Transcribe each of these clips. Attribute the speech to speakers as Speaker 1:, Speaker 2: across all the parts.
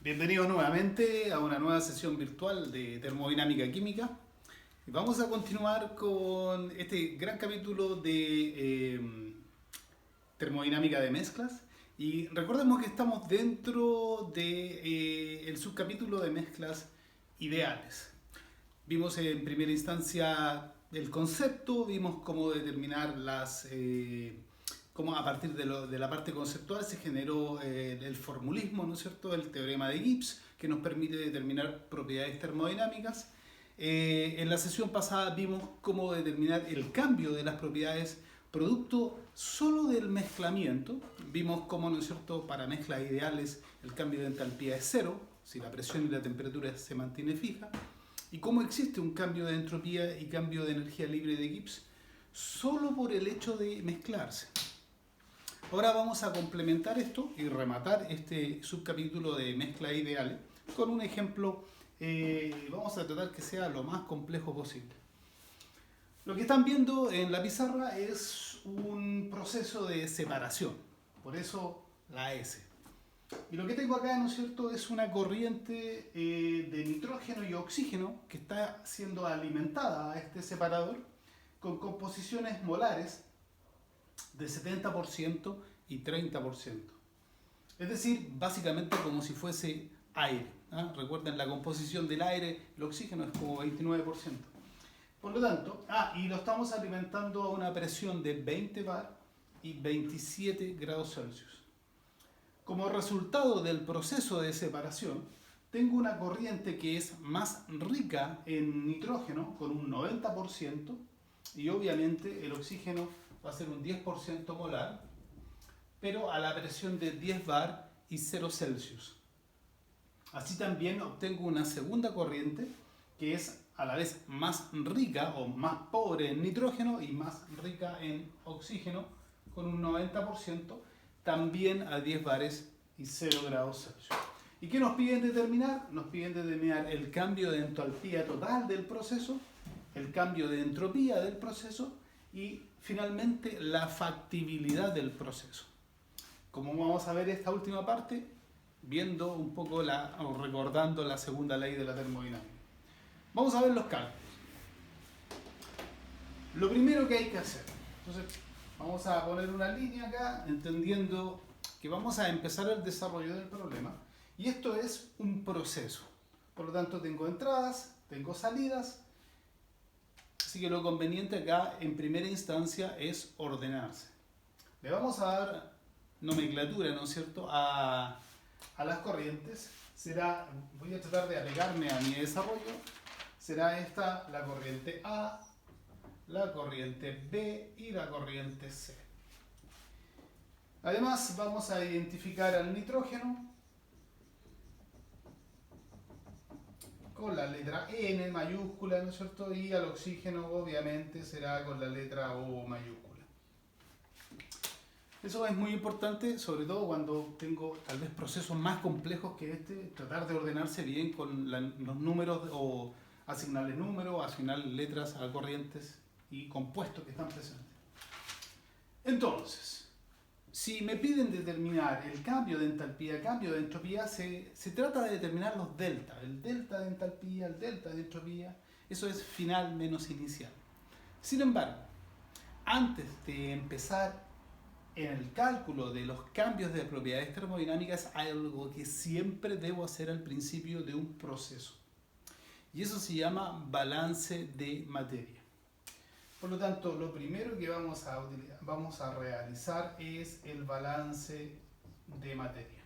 Speaker 1: Bienvenidos nuevamente a una nueva sesión virtual de termodinámica química. Y vamos a continuar con este gran capítulo de termodinámica de mezclas. Y recordemos que estamos dentro de el subcapítulo de mezclas ideales. Vimos en primera instancia el concepto, vimos cómo determinar cómo a partir de la parte conceptual se generó el formulismo, ¿no es cierto?, el teorema de Gibbs, que nos permite determinar propiedades termodinámicas. En la sesión pasada vimos cómo determinar el cambio de las propiedades producto solo del mezclamiento. Vimos cómo, ¿no es cierto?, para mezclas ideales el cambio de entalpía es cero, si la presión y la temperatura se mantiene fija, y cómo existe un cambio de entropía y cambio de energía libre de Gibbs solo por el hecho de mezclarse. Ahora vamos a complementar esto y rematar este subcapítulo de mezcla ideal con un ejemplo. Vamos a tratar que sea lo más complejo posible. Lo que están viendo en la pizarra es un proceso de separación, por eso la S. Y lo que tengo acá, ¿no es cierto?, es una corriente de nitrógeno y oxígeno que está siendo alimentada a este separador con composiciones molares de 70% y 30%. Es decir, básicamente como si fuese aire. Recuerden, la composición del aire, el oxígeno es como 29%. Por lo tanto, y lo estamos alimentando a una presión de 20 bar y 27 grados Celsius. Como resultado del proceso de separación, tengo una corriente que es más rica en nitrógeno, con un 90%, y obviamente el oxígeno va a ser un 10% molar, pero a la presión de 10 bar y 0 Celsius. Así también obtengo una segunda corriente que es a la vez más rica o más pobre en nitrógeno y más rica en oxígeno, con un 90%, también a 10 bares y 0 grados Celsius. ¿Y qué nos piden determinar? Nos piden determinar el cambio de entalpía total del proceso, el cambio de entropía del proceso y finalmente la factibilidad del proceso. Como vamos a ver esta última parte, viendo un poco o recordando la segunda ley de la termodinámica. Vamos a ver los cálculos. Lo primero que hay que hacer, entonces vamos a poner una línea acá, entendiendo que vamos a empezar el desarrollo del problema, y esto es un proceso. Por lo tanto, tengo entradas, tengo salidas. Así que lo conveniente acá, en primera instancia, es ordenarse. Le vamos a dar nomenclatura, ¿no es cierto?, a las corrientes. Voy a tratar de apegarme a mi desarrollo. Será esta la corriente A, la corriente B y la corriente C. Además, vamos a identificar al nitrógeno con la letra N mayúscula, ¿no es cierto? Y al oxígeno, obviamente, será con la letra O mayúscula. Eso es muy importante, sobre todo cuando tengo tal vez procesos más complejos que este, tratar de ordenarse bien con los números o asignarle números, asignarle letras a corrientes y compuestos que están presentes. Entonces, si me piden determinar el cambio de entalpía, cambio de entropía, se trata de determinar los delta. El delta de entalpía, el delta de entropía, eso es final menos inicial. Sin embargo, antes de empezar en el cálculo de los cambios de propiedades termodinámicas, hay algo que siempre debo hacer al principio de un proceso. Y eso se llama balance de materia. Por lo tanto, lo primero que vamos a realizar es el balance de materia,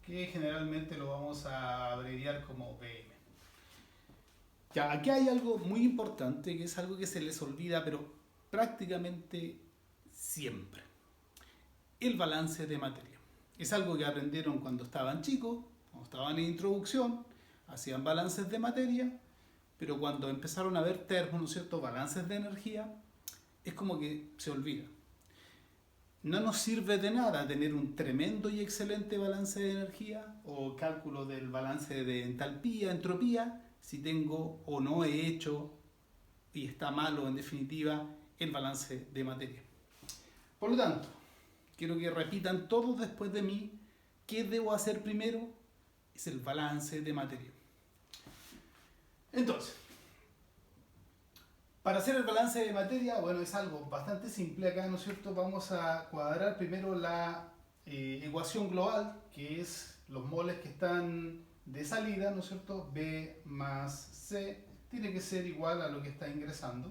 Speaker 1: que generalmente lo vamos a abreviar como BM. Ya, aquí hay algo muy importante, que es algo que se les olvida, pero prácticamente siempre. El balance de materia. Es algo que aprendieron cuando estaban chicos, cuando estaban en introducción, hacían balances de materia, pero cuando empezaron a ver termos, ¿no es cierto?, balances de energía, es como que se olvida. No nos sirve de nada tener un tremendo y excelente balance de energía o cálculo del balance de entalpía, entropía, si tengo o no he hecho y está malo en definitiva el balance de materia. Por lo tanto, quiero que repitan todos después de mí. ¿Qué debo hacer primero? Es el balance de materia. Entonces, para hacer el balance de materia, bueno, es algo bastante simple acá, ¿no es cierto? Vamos a cuadrar primero la ecuación global, que es los moles que están de salida, ¿no es cierto? B más C tiene que ser igual a lo que está ingresando.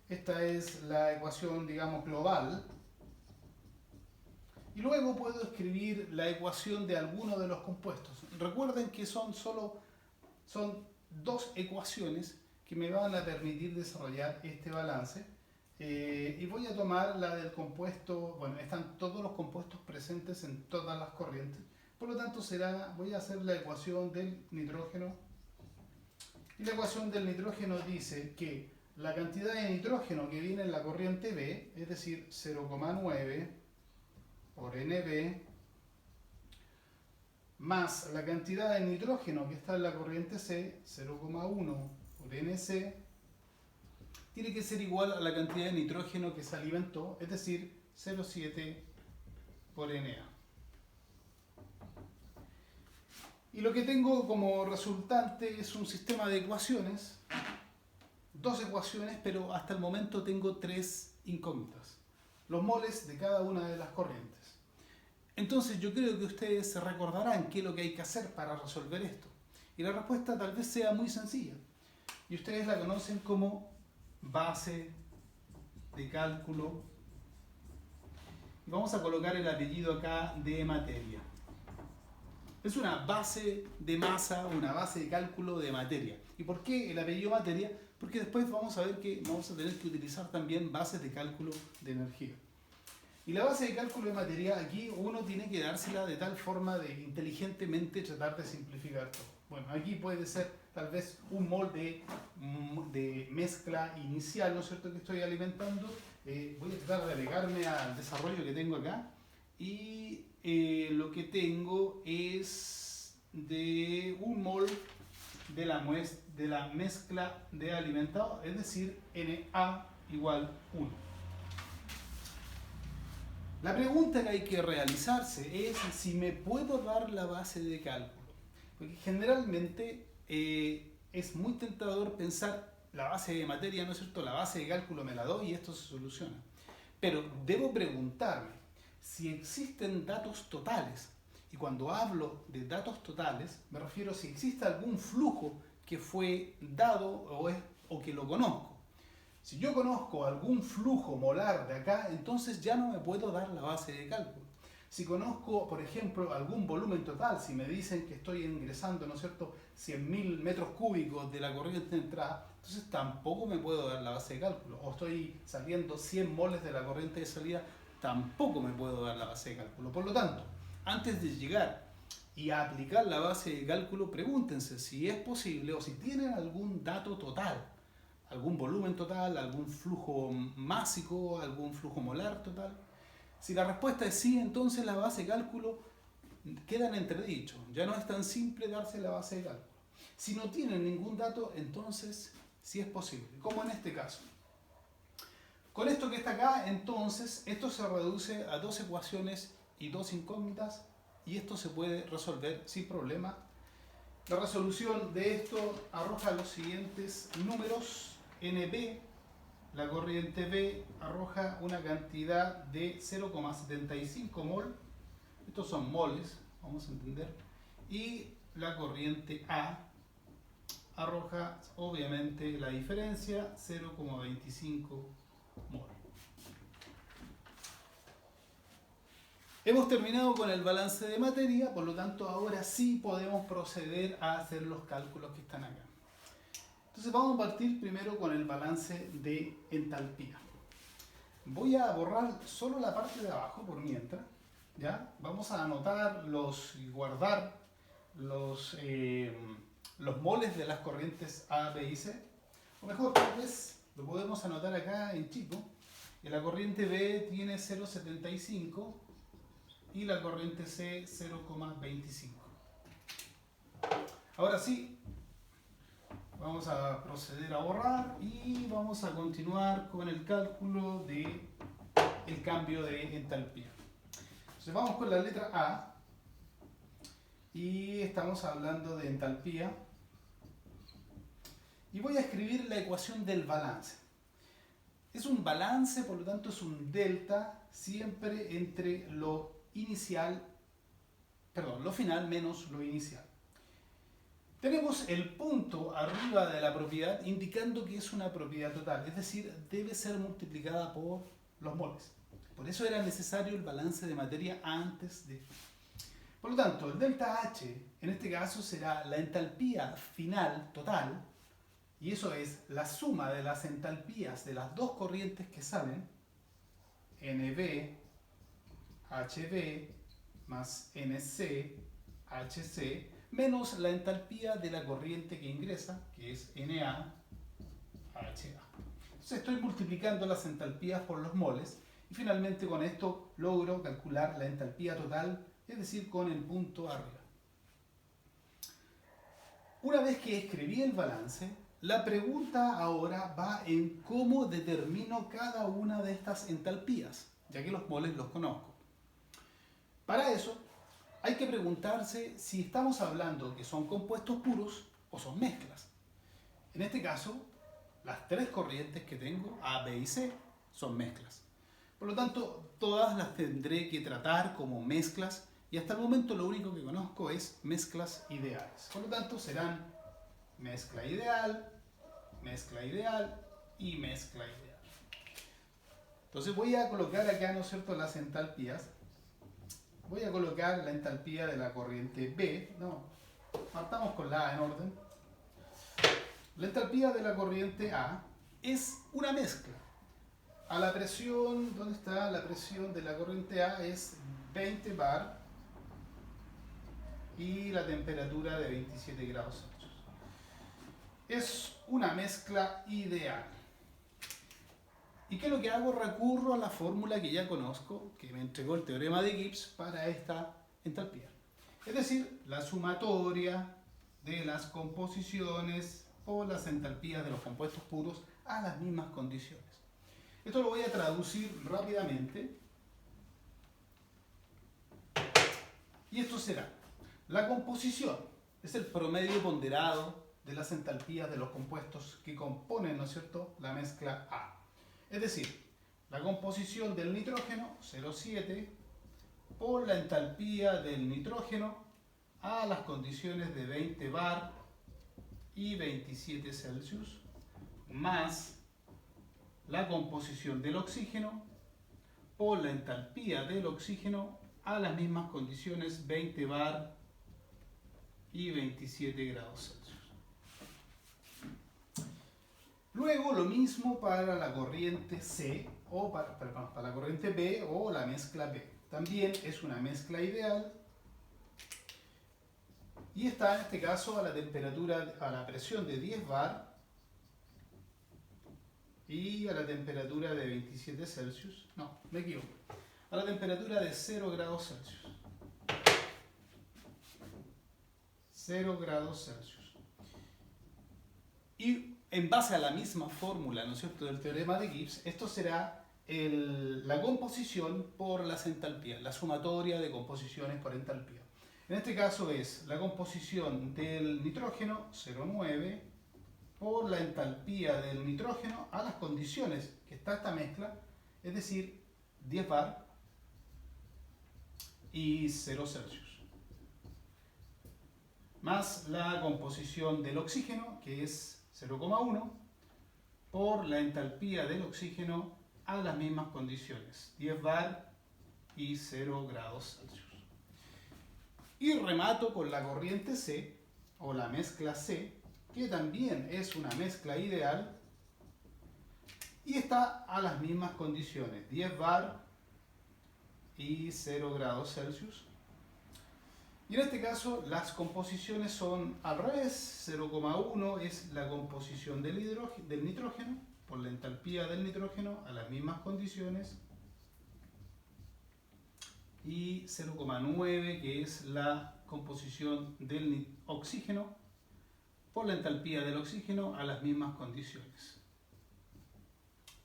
Speaker 1: Esta es la ecuación, digamos, global. Y luego puedo escribir la ecuación de alguno de los compuestos. Recuerden que son dos ecuaciones que me van a permitir desarrollar este balance. Y voy a tomar la del compuesto, bueno, están todos los compuestos presentes en todas las corrientes. Por lo tanto, voy a hacer la ecuación del nitrógeno. Y la ecuación del nitrógeno dice que la cantidad de nitrógeno que viene en la corriente B, es decir, 0,9 por NB, más la cantidad de nitrógeno que está en la corriente C, 0,1 por NC, tiene que ser igual a la cantidad de nitrógeno que se alimentó, es decir, 0,7 por Na. Y lo que tengo como resultante es un sistema de ecuaciones, dos ecuaciones, pero hasta el momento tengo tres incógnitas, los moles de cada una de las corrientes. Entonces yo creo que ustedes se recordarán qué es lo que hay que hacer para resolver esto. Y la respuesta tal vez sea muy sencilla. Y ustedes la conocen como base de cálculo. Y vamos a colocar el apellido acá de materia. Es una base de masa, una base de cálculo de materia. ¿Y por qué el apellido materia? Porque después vamos a ver que vamos a tener que utilizar también bases de cálculo de energía. Y la base de cálculo de materia, aquí uno tiene que dársela de tal forma de inteligentemente tratar de simplificar todo. Bueno, aquí puede ser tal vez un mol de mezcla inicial, ¿no es cierto?, que estoy alimentando. Voy a tratar de apegarme al desarrollo que tengo acá. Y lo que tengo es de un mol de la mezcla de alimentado, es decir, Na igual 1. La pregunta que hay que realizarse es si me puedo dar la base de cálculo. Porque generalmente es muy tentador pensar la base de materia, ¿no es cierto? La base de cálculo me la doy y esto se soluciona. Pero debo preguntarme si existen datos totales. Y cuando hablo de datos totales, me refiero a si existe algún flujo que fue dado o que lo conozco. Si yo conozco algún flujo molar de acá, entonces ya no me puedo dar la base de cálculo. Si conozco, por ejemplo, algún volumen total, si me dicen que estoy ingresando, ¿no es cierto?, 100.000 metros cúbicos de la corriente de entrada, entonces tampoco me puedo dar la base de cálculo. O estoy saliendo 100 moles de la corriente de salida, tampoco me puedo dar la base de cálculo. Por lo tanto, antes de llegar y a aplicar la base de cálculo, pregúntense si es posible o si tienen algún dato total, algún volumen total, algún flujo másico, algún flujo molar total. Si la respuesta es sí, entonces la base de cálculo queda en entredicho. Ya no es tan simple darse la base de cálculo. Si no tienen ningún dato, entonces sí es posible, como en este caso. Con esto que está acá, entonces, esto se reduce a dos ecuaciones y dos incógnitas, y esto se puede resolver sin problema. La resolución de esto arroja los siguientes números. NB, la corriente B, arroja una cantidad de 0,75 mol. Estos son moles, vamos a entender. Y la corriente A arroja, obviamente, la diferencia, 0,25 mol. Hemos terminado con el balance de materia, por lo tanto ahora sí podemos proceder a hacer los cálculos que están acá. Entonces vamos a partir primero con el balance de entalpía. Voy a borrar solo la parte de abajo por mientras, ¿ya? Vamos a anotar y guardar los moles de las corrientes A, B y C. O mejor, tal vez lo podemos anotar acá en chico. La corriente B tiene 0,75 y la corriente C 0,25. Ahora sí, vamos a proceder a borrar y vamos a continuar con el cálculo cambio de entalpía. Entonces vamos con la letra A y estamos hablando de entalpía. Y voy a escribir la ecuación del balance. Es un balance, por lo tanto es un delta siempre entre lo final menos lo inicial. Tenemos el punto arriba de la propiedad indicando que es una propiedad total, es decir, debe ser multiplicada por los moles. Por eso era necesario el balance de materia antes de. Por lo tanto, el delta H en este caso será la entalpía final total, y eso es la suma de las entalpías de las dos corrientes que salen, NB, HB, más NC, HC, menos la entalpía de la corriente que ingresa, que es Na, HA. Entonces estoy multiplicando las entalpías por los moles, y finalmente con esto logro calcular la entalpía total, es decir, con el punto arriba. Una vez que escribí el balance, la pregunta ahora va en cómo determino cada una de estas entalpías, ya que los moles los conozco. Para eso, hay que preguntarse si estamos hablando que son compuestos puros o son mezclas. En este caso, las tres corrientes que tengo, A, B y C, son mezclas. Por lo tanto, todas las tendré que tratar como mezclas, y hasta el momento lo único que conozco es mezclas ideales. Por lo tanto, serán mezcla ideal y mezcla ideal. Entonces voy a colocar acá, ¿no es cierto?, las entalpías. Voy a colocar la entalpía de la corriente B. Partamos con la A en orden. La entalpía de la corriente A es una mezcla. A la presión, ¿dónde está? La presión de la corriente A es 20 bar y la temperatura de 27 grados Celsius. Es una mezcla ideal. ¿Y qué es lo que hago? Recurro a la fórmula que ya conozco, que me entregó el teorema de Gibbs para esta entalpía. Es decir, la sumatoria de las composiciones por las entalpías de los compuestos puros a las mismas condiciones. Esto lo voy a traducir rápidamente. Y esto será: la composición es el promedio ponderado de las entalpías de los compuestos que componen, ¿no es cierto?, la mezcla A. Es decir, la composición del nitrógeno, 0,7, por la entalpía del nitrógeno a las condiciones de 20 bar y 27 Celsius, más la composición del oxígeno por la entalpía del oxígeno a las mismas condiciones, 20 bar y 27 grados Celsius. Luego lo mismo para la corriente C, o para la corriente B o la mezcla B. También es una mezcla ideal y está en este caso a la temperatura, a la presión de 10 bar y a la temperatura de 27 Celsius. No, me equivoco. A la temperatura de 0 grados Celsius. 0 grados Celsius. Y en base a la misma fórmula, ¿no es cierto?, del teorema de Gibbs, esto será la composición por las entalpías, la sumatoria de composiciones por entalpía. En este caso es la composición del nitrógeno, 0,9, por la entalpía del nitrógeno a las condiciones que está esta mezcla, es decir, 10 bar y 0 Celsius. Más la composición del oxígeno, que es 0,1, por la entalpía del oxígeno a las mismas condiciones, 10 bar y 0 grados Celsius. Y remato con la corriente C, o la mezcla C, que también es una mezcla ideal, y está a las mismas condiciones, 10 bar y 0 grados Celsius. Y en este caso las composiciones son al revés, 0,1 es la composición del nitrógeno por la entalpía del nitrógeno a las mismas condiciones, y 0,9 que es la composición del oxígeno por la entalpía del oxígeno a las mismas condiciones.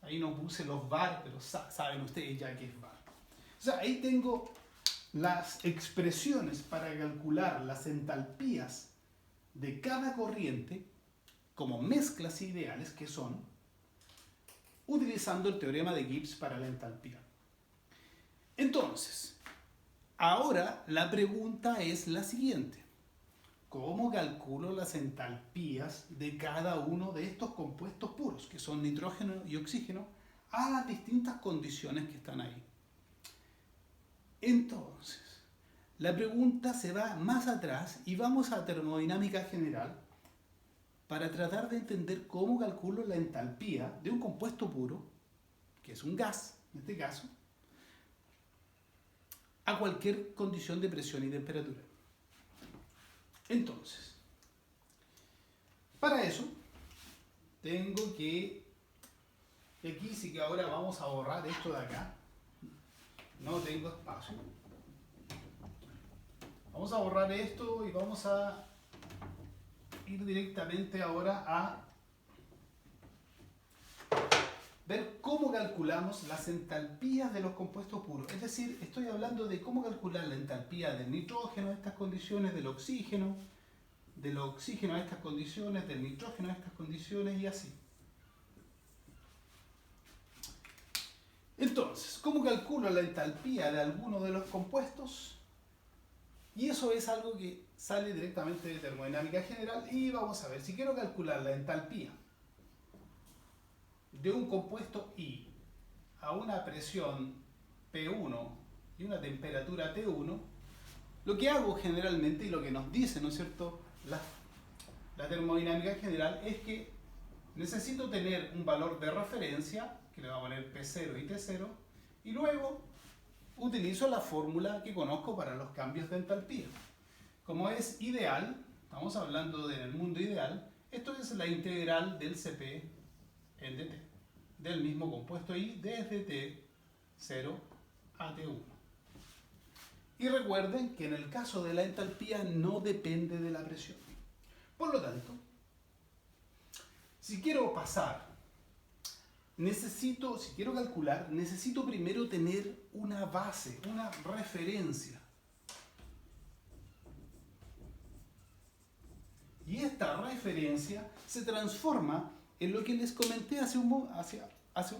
Speaker 1: Ahí no puse los var, pero saben ustedes ya qué es var. O sea, ahí tengo las expresiones para calcular las entalpías de cada corriente como mezclas ideales que son, utilizando el teorema de Gibbs para la entalpía. Entonces, ahora la pregunta es la siguiente. ¿Cómo calculo las entalpías de cada uno de estos compuestos puros, que son nitrógeno y oxígeno, a las distintas condiciones que están ahí? Entonces, la pregunta se va más atrás y vamos a termodinámica general para tratar de entender cómo calculo la entalpía de un compuesto puro, que es un gas, en este caso, a cualquier condición de presión y temperatura. Entonces, para eso, tengo que, y aquí sí que ahora vamos a borrar esto de acá, no tengo espacio. Vamos a borrar esto y vamos a ir directamente ahora a ver cómo calculamos las entalpías de los compuestos puros. Es decir, estoy hablando de cómo calcular la entalpía del nitrógeno a estas condiciones, del oxígeno a estas condiciones, del nitrógeno a estas condiciones y así. Entonces, ¿cómo calculo la entalpía de alguno de los compuestos? Y eso es algo que sale directamente de termodinámica general y vamos a ver, si quiero calcular la entalpía de un compuesto I a una presión P1 y una temperatura T1, lo que hago generalmente y lo que nos dice, ¿no es cierto?, la termodinámica general es que necesito tener un valor de referencia, que le voy a poner P0 y T0, y luego utilizo la fórmula que conozco para los cambios de entalpía. Como es ideal, estamos hablando del mundo ideal, esto es la integral del Cp en dt, del mismo compuesto I desde T0 a T1. Y recuerden que en el caso de la entalpía no depende de la presión. Por lo tanto, si quiero si quiero calcular, necesito primero tener una base, una referencia. Y esta referencia se transforma en lo que les comenté hace un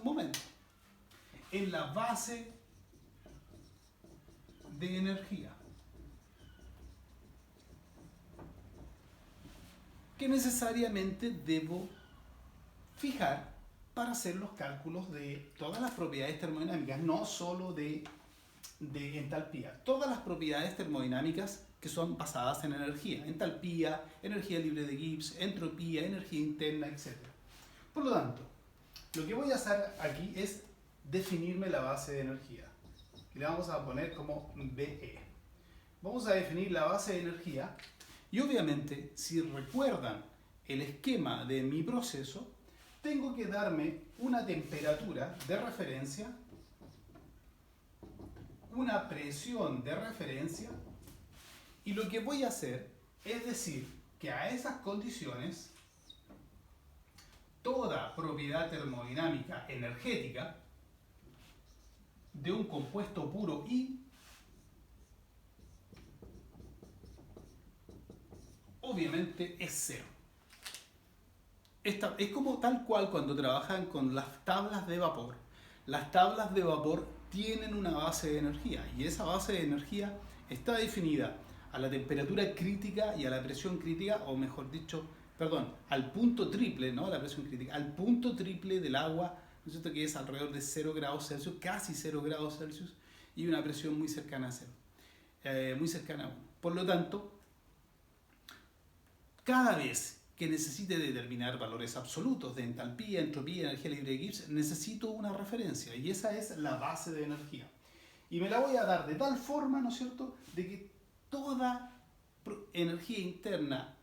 Speaker 1: momento, en la base de energía, que necesariamente debo fijar para hacer los cálculos de todas las propiedades termodinámicas, no solo de entalpía, todas las propiedades termodinámicas que son basadas en energía, entalpía, energía libre de Gibbs, entropía, energía interna, etc. Por lo tanto, lo que voy a hacer aquí es definirme la base de energía, que le vamos a poner como BE. Vamos a definir la base de energía y obviamente, si recuerdan el esquema de mi proceso, tengo que darme una temperatura de referencia, una presión de referencia, y lo que voy a hacer es decir que a esas condiciones toda propiedad termodinámica energética de un compuesto puro I obviamente es cero. Es como tal cual cuando trabajan con las tablas de vapor. Las tablas de vapor tienen una base de energía y esa base de energía está definida a la temperatura crítica y a la presión crítica, o mejor dicho, perdón, al punto triple, no a la presión crítica, al punto triple del agua, ¿no es cierto?, que es alrededor de 0 grados Celsius, casi 0 grados Celsius, y una presión muy cercana a 0, muy cercana a 1. Por lo tanto, cada vez que necesite determinar valores absolutos de entalpía, entropía, energía libre de Gibbs, necesito una referencia y esa es la base de energía. Y me la voy a dar de tal forma, ¿no es cierto?, de que toda energía interna,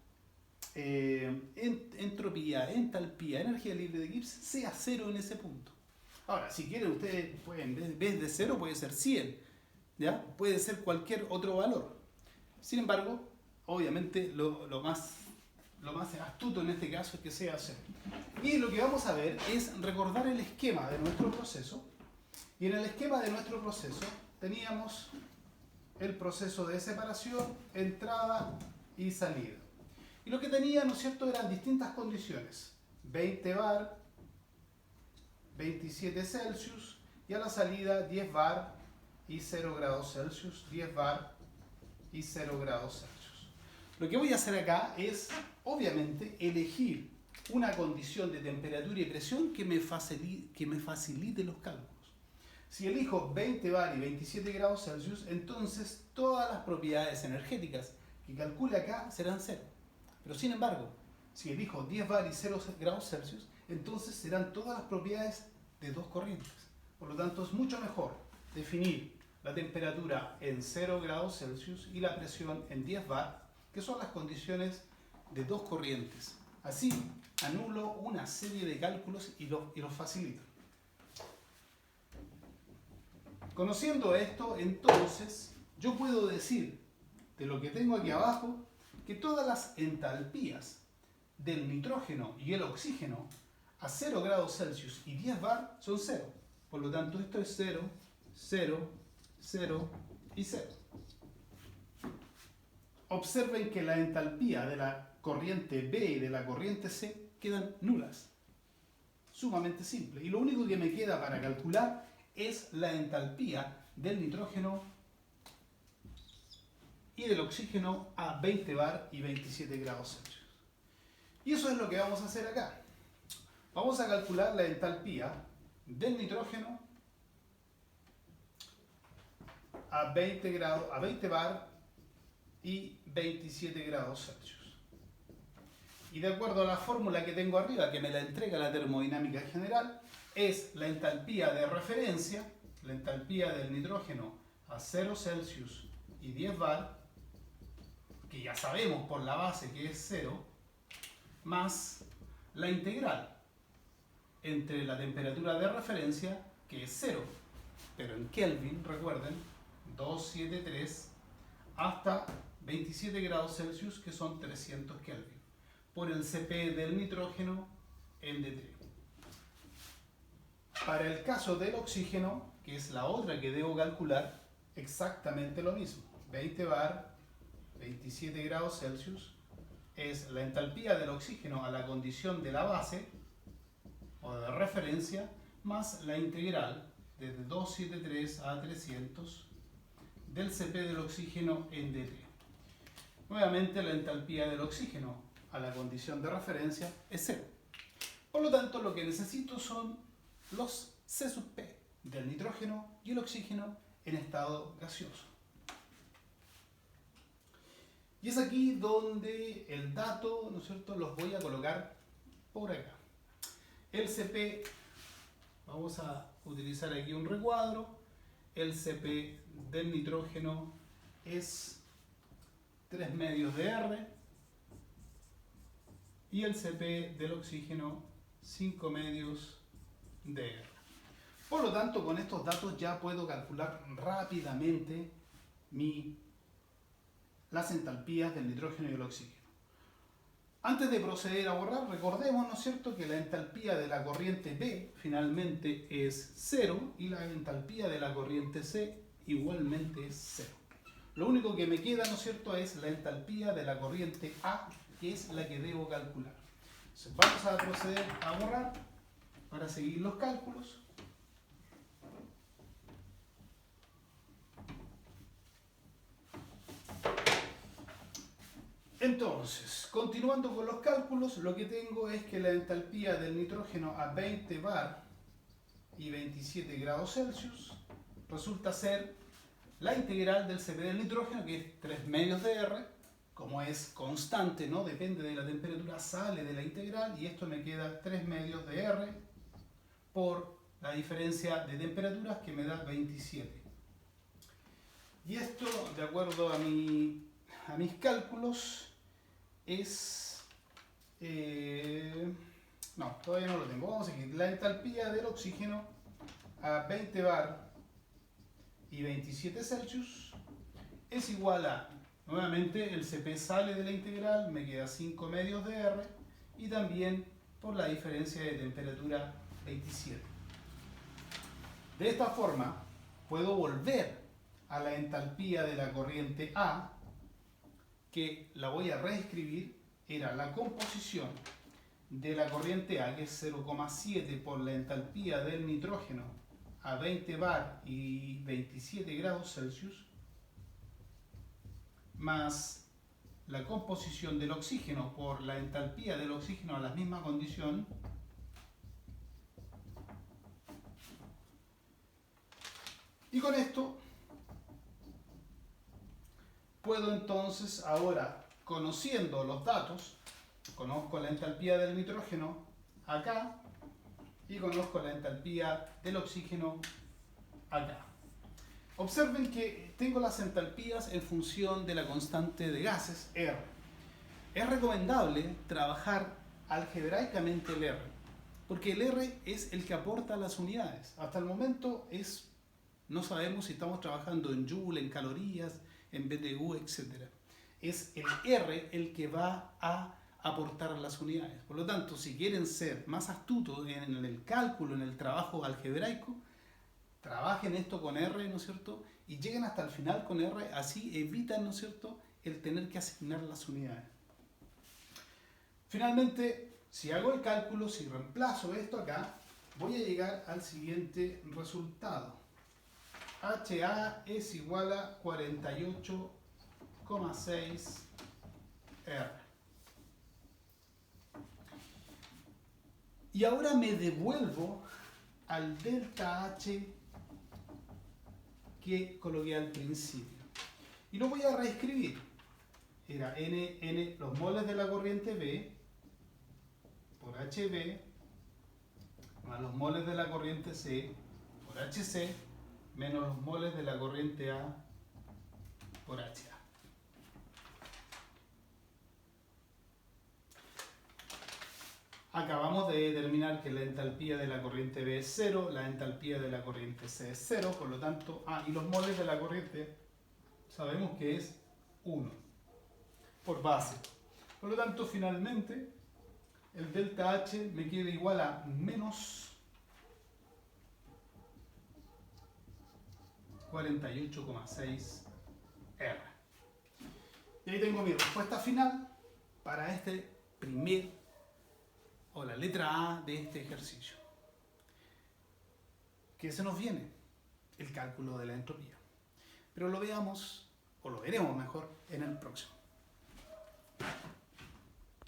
Speaker 1: entropía, entalpía, energía libre de Gibbs, sea cero en ese punto. Ahora, si quieren ustedes, pueden, en vez de 0 puede ser 100, ¿ya? Puede ser cualquier otro valor. Sin embargo, obviamente lo lo más astuto en este caso es que sea 0. Y lo que vamos a ver es recordar el esquema de nuestro proceso. Y en el esquema de nuestro proceso teníamos el proceso de separación, entrada y salida. Y lo que tenía, ¿no es cierto?, eran distintas condiciones. 20 bar, 27 Celsius, y a la salida 10 bar y 0 grados Celsius, 10 bar y 0 grados Celsius. Lo que voy a hacer acá es, obviamente, elegir una condición de temperatura y presión que me facilite los cálculos. Si elijo 20 bar y 27 grados Celsius, entonces todas las propiedades energéticas que calcule acá serán 0. Pero sin embargo, si elijo 10 bar y 0 grados Celsius, entonces serán todas las propiedades de dos corrientes. Por lo tanto, es mucho mejor definir la temperatura en 0 grados Celsius y la presión en 10 bar, que son las condiciones de dos corrientes. Así, anulo una serie de cálculos y los facilito. Conociendo esto, entonces, yo puedo decir de lo que tengo aquí abajo que todas las entalpías del nitrógeno y el oxígeno a 0 grados Celsius y 10 bar son 0. Por lo tanto, esto es 0, 0, 0 y 0. Observen que la entalpía de la corriente B y de la corriente C quedan nulas. Sumamente simple. Y lo único que me queda para calcular es la entalpía del nitrógeno y del oxígeno a 20 bar y 27 grados Celsius. Y eso es lo que vamos a hacer acá. Vamos a calcular la entalpía del nitrógeno a 20 bar y 27 grados Celsius. Y de acuerdo a la fórmula que tengo arriba, que me la entrega la termodinámica general, es la entalpía de referencia, la entalpía del nitrógeno a 0 Celsius y 10 bar, que ya sabemos por la base que es 0, más la integral entre la temperatura de referencia, que es 0, pero en Kelvin, recuerden, 273, hasta 27 grados Celsius, que son 300 Kelvin, por el Cp del nitrógeno en dt. Para el caso del oxígeno, que es la otra que debo calcular, exactamente lo mismo. 20 bar, 27 grados Celsius, es la entalpía del oxígeno a la condición de la base, o de referencia, más la integral desde 273 a 300 del Cp del oxígeno en dt. Nuevamente, la entalpía del oxígeno a la condición de referencia es 0. Por lo tanto, lo que necesito son los C sub P del nitrógeno y el oxígeno en estado gaseoso. Y es aquí donde el dato, ¿no es cierto?, los voy a colocar por acá. El Cp, vamos a utilizar aquí un recuadro, el Cp del nitrógeno es 3 medios de R y el Cp del oxígeno 5 medios de R. Por lo tanto, con estos datos ya puedo calcular rápidamente las entalpías del nitrógeno y el oxígeno. Antes de proceder a borrar, recordemos, ¿no es cierto?, que la entalpía de la corriente B finalmente es 0 y la entalpía de la corriente C igualmente es 0. Lo único que me queda, ¿no es cierto?, es la entalpía de la corriente A, que es la que debo calcular. Entonces, vamos a proceder a borrar para seguir los cálculos. Entonces, continuando con los cálculos, lo que tengo es que la entalpía del nitrógeno a 20 bar y 27 grados Celsius resulta ser la integral del Cp del nitrógeno, que es 3 medios de R, como es constante, ¿no?, depende de la temperatura, sale de la integral, y esto me queda 3 medios de R por la diferencia de temperaturas, que me da 27. Y esto, de acuerdo a mis cálculos, es... no, todavía no lo tengo. Vamos a seguir. La entalpía del oxígeno a 20 bar y 27 Celsius es igual a Nuevamente el CP sale de la integral, me queda 5 medios de R y también por la diferencia de temperatura 27. De esta forma puedo volver a la entalpía de la corriente A, que la voy a reescribir, era la composición de la corriente A, que es 0,7 por la entalpía del nitrógeno a 20 bar y 27 grados Celsius, más la composición del oxígeno por la entalpía del oxígeno a la misma condición, y con esto puedo entonces ahora, conociendo los datos, conozco la entalpía del nitrógeno acá y conozco la entalpía del oxígeno acá. Observen que tengo las entalpías en función de la constante de gases, R. Es recomendable trabajar algebraicamente el R, porque el R es el que aporta las unidades. Hasta el momento no sabemos si estamos trabajando en Joule, en calorías, en BTU, etc. Es el R el que va a aportar las unidades. Por lo tanto, si quieren ser más astutos en el cálculo, en el trabajo algebraico, trabajen esto con R, ¿no es cierto? Y lleguen hasta el final con R, así evitan, ¿no es cierto?, el tener que asignar las unidades. Finalmente, si hago el cálculo, si reemplazo esto acá, voy a llegar al siguiente resultado. HA es igual a 48,6 R. Y ahora me devuelvo al delta H que coloqué al principio. Y lo voy a reescribir. Era N, los moles de la corriente B por HB, más los moles de la corriente C por HC, menos los moles de la corriente A por HA. Acabamos de determinar que la entalpía de la corriente B es 0, la entalpía de la corriente C es 0, por lo tanto, y los moles de la corriente sabemos que es 1 por base. Por lo tanto, finalmente, el delta H me queda igual a menos 48,6 R. Y ahí tengo mi respuesta final para este o la letra A de este ejercicio. ¿Qué se nos viene? El cálculo de la entropía. Pero lo veamos, o lo veremos mejor, en el próximo.